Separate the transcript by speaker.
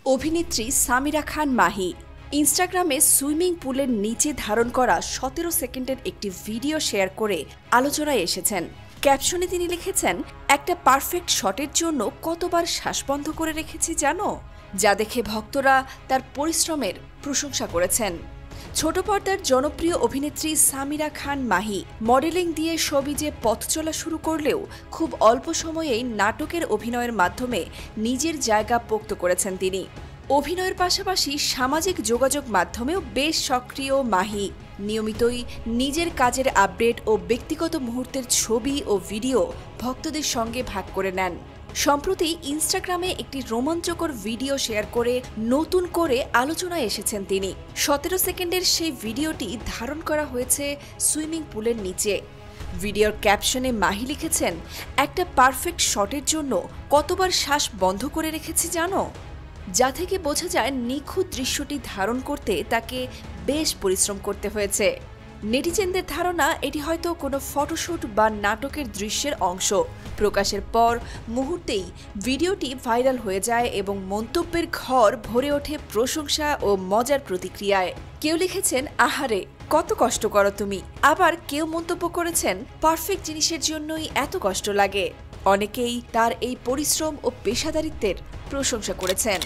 Speaker 1: অভিনেত্রী সামিরা খান মাহি ইনস্টাগ্রামে সুইমিং পুলের নিচে ধারণ করা ১৭ সেকেন্ডের একটি ভিডিও শেয়ার করে আলোচনায় এসেছেন। ক্যাপশনে তিনি লিখেছেন, একটা পারফেক্ট শটের জন্য কতবার শ্বাস বন্ধ করে রেখেছি জানো, যা দেখে ভক্তরা তার পরিশ্রমের প্রশংসা করেছেন। ছোট পর্দার জনপ্রিয় অভিনেত্রী সামিরা খান মাহি মডেলিং দিয়ে শোবিজে পথ চলা শুরু করলেও খুব অল্প সময়েই নাটকের অভিনয়ের মাধ্যমে নিজের জায়গা পোক্ত করেছেন তিনি। অভিনয়ের পাশাপাশি সামাজিক যোগাযোগ মাধ্যমেও বেশ সক্রিয় মাহি নিয়মিতই নিজের কাজের আপডেট ও ব্যক্তিগত মুহূর্তের ছবি ও ভিডিও ভক্তদের সঙ্গে ভাগ করে নেন। সম্প্রতি ইনস্টাগ্রামে একটি রোমাঞ্চকর ভিডিও শেয়ার করে নতুন করে আলোচনায় এসেছেন তিনি। ১৭ সেকেন্ডের সেই ভিডিওটি ধারণ করা হয়েছে সুইমিং পুলের নিচে। ভিডিওর ক্যাপশনে মাহি লিখেছেন, একটা পারফেক্ট শটের জন্য কতবার শ্বাস বন্ধ করে রেখেছি জানো, যা থেকে বোঝা যায় নিখুঁত দৃশ্যটি ধারণ করতে তাকে বেশ পরিশ্রম করতে হয়েছে। নেটিজেনদের ধারণা এটি হয়তো কোনো ফটোশুট বা নাটকের দৃশ্যের অংশ। প্রকাশের পর মুহূর্তেই ভিডিওটি ভাইরাল হয়ে যায় এবং মন্তব্যের ঘর ভরে ওঠে প্রশংসা ও মজার প্রতিক্রিয়ায়। কেউ লিখেছেন, আহারে কত কষ্ট করো তুমি, আবার কেউ মন্তব্য করেছেন, পারফেক্ট জিনিসের জন্যই এত কষ্ট লাগে। অনেকেই তার এই পরিশ্রম ও পেশাদারিত্বের প্রশংসা করেছেন।